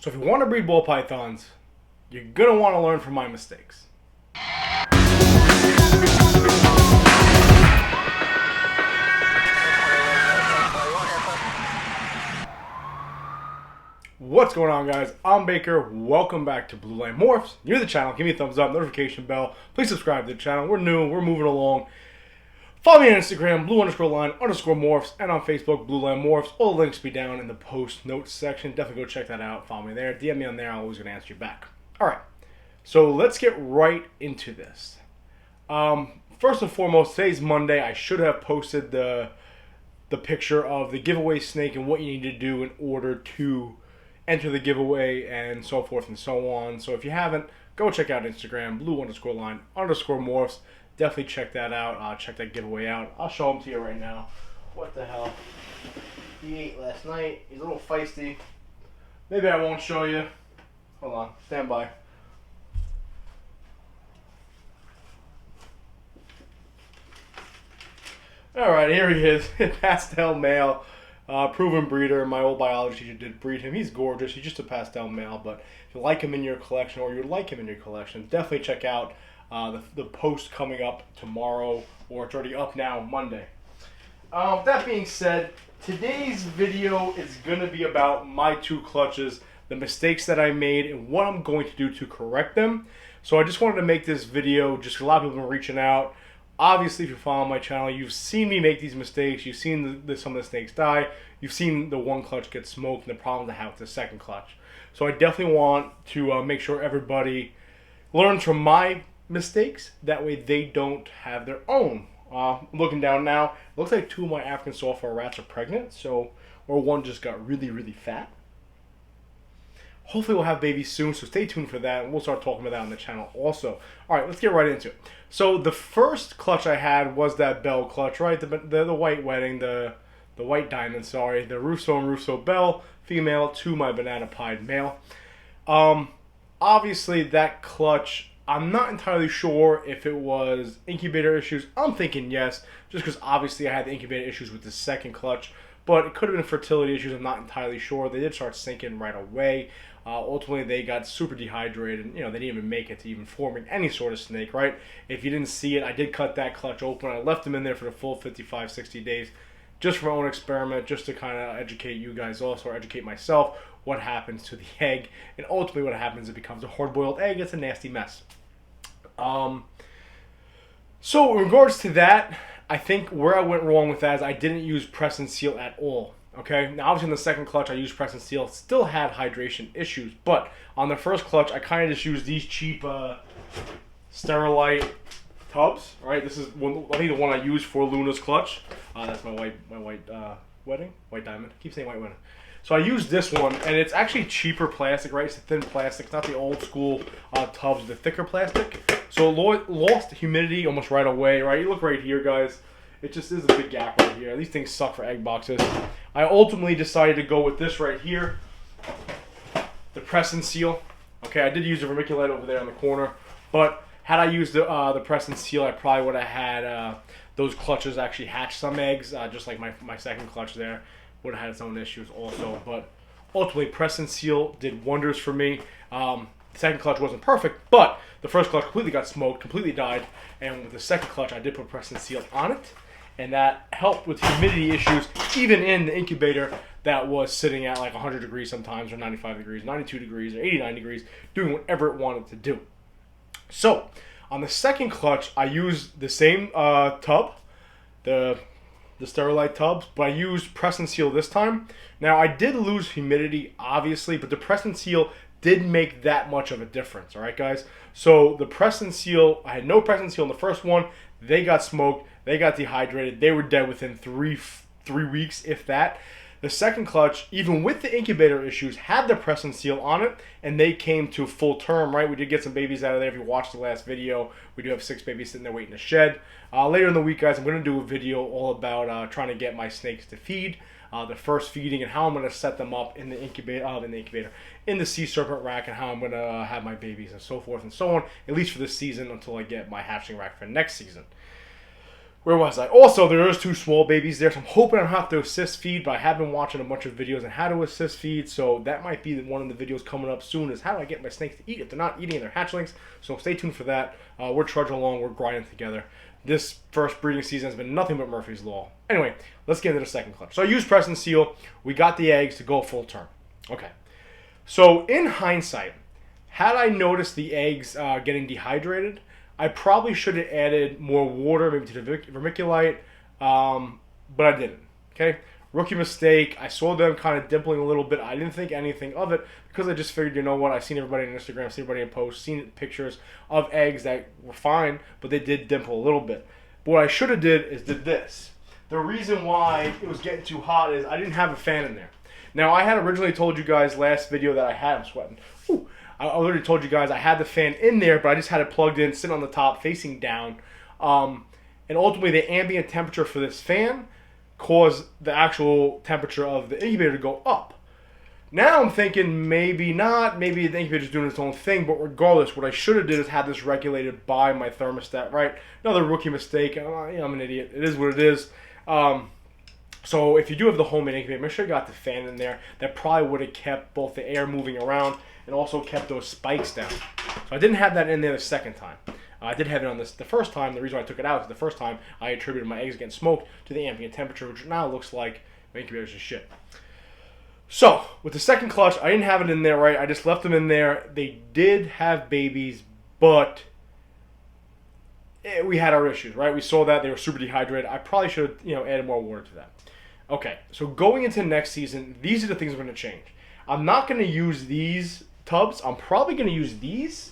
So if you want to breed ball pythons, you're going to want to learn from my mistakes. What's going on, guys? I'm Baker. Welcome back to Blue Line Morphs. You're the channel. Give me a thumbs up, notification bell. Please subscribe to the channel. We're new. We're moving along. Follow me on Instagram, blue_line_morphs, and on Facebook, Blue Line Morphs. All the links will be down in the post notes section. Definitely go check that out. Follow me there. DM me on there. I'm always going to answer you back. All right. So let's get right into this. First and foremost, today's Monday. I should have posted the picture of the giveaway snake and what you need to do in order to enter the giveaway and so forth and so on. So if you haven't, go check out Instagram, blue_line_morphs. Definitely check that out. Check that giveaway out. I'll show him to you right now. What the hell? He ate last night. He's a little feisty. Maybe I won't show you. Hold on. Stand by. Alright, here he is. Pastel male. Proven breeder. My old biology teacher did breed him. He's gorgeous. He's just a pastel male. But if you like him in your collection, or you like him in your collection, definitely check out the post coming up tomorrow, or it's already up now, Monday. That being said, today's video is going to be about my two clutches, the mistakes that I made, and what I'm going to do to correct them. So I just wanted to make this video, just a lot of people have been reaching out. Obviously, if you follow my channel, you've seen me make these mistakes. You've seen some of the snakes die. You've seen the one clutch get smoked and the problems I have with the second clutch. So I definitely want to make sure everybody learns from my mistakes. That way they don't have their own. Looking down now, it looks like two of my African software rats are pregnant. Or one just got really, really fat. Hopefully we'll have babies soon, so stay tuned for that, and we'll start talking about that on the channel also. All right, let's get right into it. So the first clutch I had was that Bell clutch, right? The white wedding, the white diamond, sorry. The Russo and Russo Bell female to my banana pied male. Obviously that clutch, I'm not entirely sure if it was incubator issues. I'm thinking yes, just because obviously I had the incubator issues with the second clutch. But it could have been fertility issues. I'm not entirely sure. They did start sinking right away. Ultimately, they got super dehydrated, and they didn't even make it to even forming any sort of snake, right? If you didn't see it, I did cut that clutch open. I left them in there for the full 55, 60 days, just for my own experiment, just to kind of educate you guys also, or educate myself, what happens to the egg. And ultimately what happens, it becomes a hard-boiled egg. It's a nasty mess. So in regards to that, I think where I went wrong with that is I didn't use press and seal at all. Okay, now obviously in the second clutch I used press and seal, still had hydration issues, but on the first clutch I kind of just used these cheap Sterilite tubs. Right, this is I think the one I used for Luna's clutch. That's my white wedding, white diamond. I keep saying white wedding. So I used this one, and it's actually cheaper plastic, right? It's a thin plastic. It's not the old school tubs, the thicker plastic. So it lost humidity almost right away, right? You look right here, guys. It just is a big gap right here. These things suck for egg boxes. I ultimately decided to go with this right here, the press and seal. Okay, I did use the vermiculite over there in the corner, but had I used the press and seal, I probably would have had those clutches actually hatch some eggs, just like my second clutch there. Would have had its own issues also, but ultimately press and seal did wonders for me. The second clutch wasn't perfect, but the first clutch completely got smoked, completely died, and with the second clutch I did put press and seal on it, and that helped with humidity issues, even in the incubator that was sitting at like 100 degrees sometimes, or 95 degrees, 92 degrees, or 89 degrees, doing whatever it wanted to do. So on the second clutch I used the same tub, the Sterilite tubs, but I used press and seal this time. Now I did lose humidity obviously, but the press and seal didn't make that much of a difference. All right, guys. So the press and seal, I had no press and seal in the first one. They got smoked. They got dehydrated. They were dead within three weeks, if that. The second clutch, even with the incubator issues, had the press and seal on it, and they came to full term, right? We did get some babies out of there. If you watched the last video, we do have 6 babies sitting there waiting to shed. Later in the week, guys, I'm going to do a video all about trying to get my snakes to feed, the first feeding, and how I'm going to set them up in the incubator, in the sea serpent rack, and how I'm going to have my babies and so forth and so on, at least for this season until I get my hatching rack for next season. Where was I? Also, there is 2 small babies there, so I'm hoping I don't have to assist feed, but I have been watching a bunch of videos on how to assist feed, so that might be one of the videos coming up soon, is how do I get my snakes to eat if they're not eating their hatchlings. So stay tuned for that. We're trudging along, we're grinding together. This first breeding season has been nothing but Murphy's Law. Anyway, let's get into the second clutch. So I used press and seal. We got the eggs to go full term. Okay. So in hindsight, had I noticed the eggs getting dehydrated, I probably should have added more water, maybe to the vermiculite, but I didn't. Okay, rookie mistake. I saw them kind of dimpling a little bit. I didn't think anything of it because I just figured, you know what? I've seen everybody on Instagram, seen everybody in posts, seen pictures of eggs that were fine, but they did dimple a little bit. But what I should have did this. The reason why it was getting too hot is I didn't have a fan in there. Now, I had originally told you guys last video that I had, I'm sweating. Whew. I already told you guys I had the fan in there, but I just had it plugged in, sitting on the top, facing down. And ultimately, the ambient temperature for this fan caused the actual temperature of the incubator to go up. Now I'm thinking maybe not. Maybe the incubator's doing its own thing, but regardless, what I should have did is had this regulated by my thermostat, right? Another rookie mistake. I'm an idiot. It is what it is. So if you do have the homemade incubator, make sure you got the fan in there. That probably would have kept both the air moving around and also kept those spikes down. So I didn't have that in there the second time. I did have it on this the first time. The reason I took it out is the first time I attributed my eggs getting smoked to the ambient temperature, which now looks like my incubator's just shit. So with the second clutch, I didn't have it in there, right? I just left them in there. They did have babies, but we had our issues, right? We saw that they were super dehydrated. I probably should have, added more water to that. Okay, so going into next season, these are the things I'm going to change. I'm not going to use these tubs. I'm probably going to use these.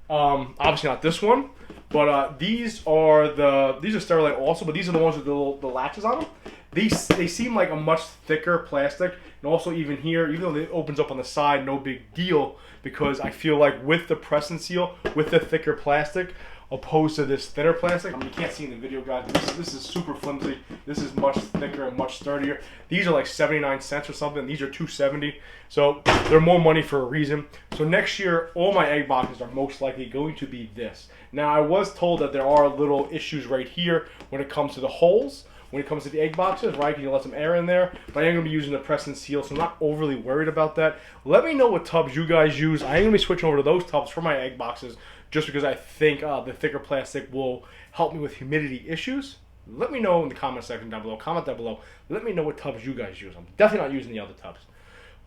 Obviously not this one, but these are Sterilite also, but these are the ones with the latches on them. They seem like a much thicker plastic, and also even here, even though it opens up on the side, no big deal, because I feel like with the press and seal, with the thicker plastic, opposed to this thinner plastic. I mean, you can't see in the video, guys. This is super flimsy. This is much thicker and much sturdier. These are like 79 cents or something. These are $2.70. So they're more money for a reason. So next year, all my egg boxes are most likely going to be this. Now, I was told that there are little issues right here when it comes to the holes. When it comes to the egg boxes, right? You can let some air in there, but I am going to be using the press and seal, so I'm not overly worried about that. Let me know what tubs you guys use. I am going to be switching over to those tubs for my egg boxes, just because I think the thicker plastic will help me with humidity issues. Let me know in the comment section down below. Comment down below. Let me know what tubs you guys use. I'm definitely not using the other tubs.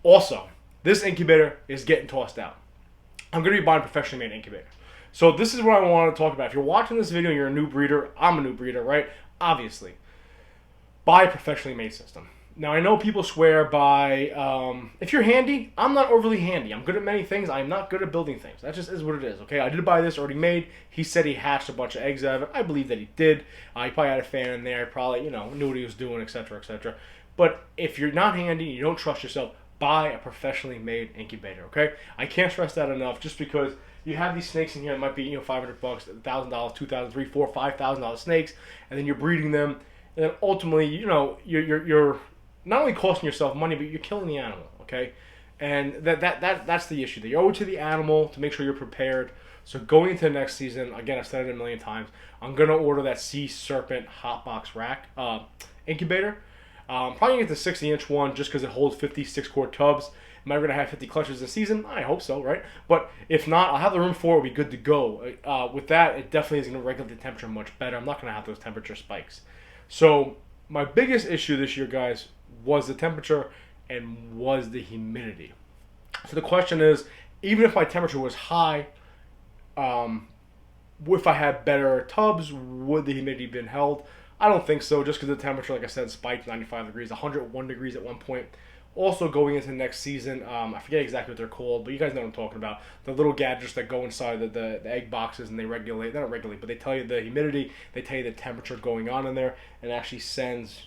Also, this incubator is getting tossed out. I'm going to be buying a professionally made incubator. So this is what I want to talk about. If you're watching this video and you're a new breeder, I'm a new breeder, right? Obviously. Buy a professionally made system. Now, I know people swear by, if you're handy, I'm not overly handy. I'm good at many things. I'm not good at building things. That just is what it is, okay? I did buy this already made. He said he hatched a bunch of eggs out of it. I believe that he did. He probably had a fan in there. He probably, knew what he was doing, etc., etc. But if you're not handy and you don't trust yourself, buy a professionally made incubator, okay? I can't stress that enough, just because you have these snakes in here that might be, $500, $1,000, $2,000, $3,000, $4,000, $5,000 snakes, and then you're breeding them. And then ultimately, you're not only costing yourself money, but you're killing the animal, okay? And that's the issue. You owe it to the animal to make sure you're prepared. So going into the next season, again, I've said it a million times, I'm going to order that Sea Serpent Hotbox Rack incubator. Probably going to get the 60-inch one just because it holds 56 quart tubs. Am I going to have 50 clutches this season? I hope so, right? But if not, I'll have the room for it. It'll be good to go. With that, it definitely is going to regulate the temperature much better. I'm not going to have those temperature spikes. So my biggest issue this year, guys, was the temperature and was the humidity. So the question is, even if my temperature was high, if I had better tubs, would the humidity have been held? I don't think so, just because the temperature, like I said, spiked 95 degrees, 101 degrees at one point. Also, going into next season, I forget exactly what they're called, but you guys know what I'm talking about. The little gadgets that go inside the egg boxes and they regulate, they don't regulate, but they tell you the humidity, they tell you the temperature going on in there, and it actually sends,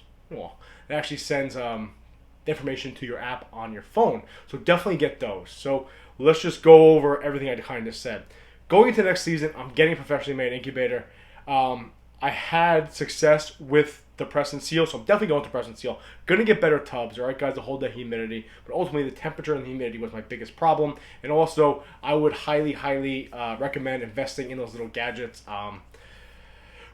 information to your app on your phone. So definitely get those. So let's just go over everything I kind of said. Going into next season, I'm getting a professionally made incubator. I had success with the press and seal, so I'm definitely going to press and seal. Gonna get better tubs, all right, guys, to hold that humidity. But ultimately, the temperature and the humidity was my biggest problem. And also, I would highly recommend investing in those little gadgets.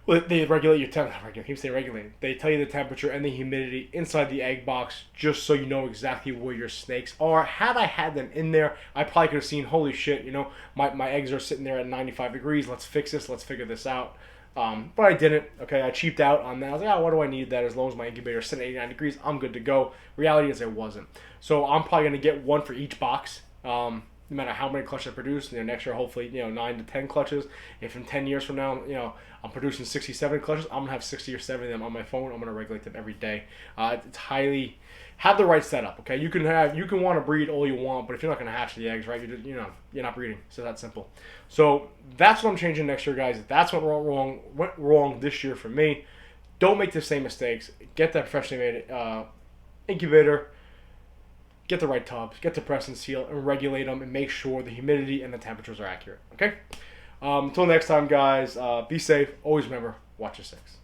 Well, they regulate your temperature. I keep saying regulate. They tell you the temperature and the humidity inside the egg box, just so you know exactly where your snakes are. Had I had them in there, I probably could have seen, holy shit, you know, my eggs are sitting there at 95 degrees. Let's fix this. Let's figure this out. But I didn't. Okay, I cheaped out on that. I was like, why do I need that? As long as my incubator is sitting at 89 degrees, I'm good to go. Reality is, it wasn't. So I'm probably gonna get one for each box. No matter how many clutches I produce, next year hopefully 9 to 10 clutches. If in 10 years from now I'm producing 67 clutches, I'm gonna have 60 or 70 of them on my phone. I'm gonna regulate them every day. It's highly have the right setup. Okay, you can want to breed all you want, but if you're not gonna hatch the eggs, right, you're not breeding. So that's simple. So that's what I'm changing next year, guys. That's what went wrong this year for me. Don't make the same mistakes. Get that professionally made incubator. Get the right tubs, get the press and seal, and regulate them, and make sure the humidity and the temperatures are accurate. Okay? Until next time, guys, be safe. Always remember, watch your six.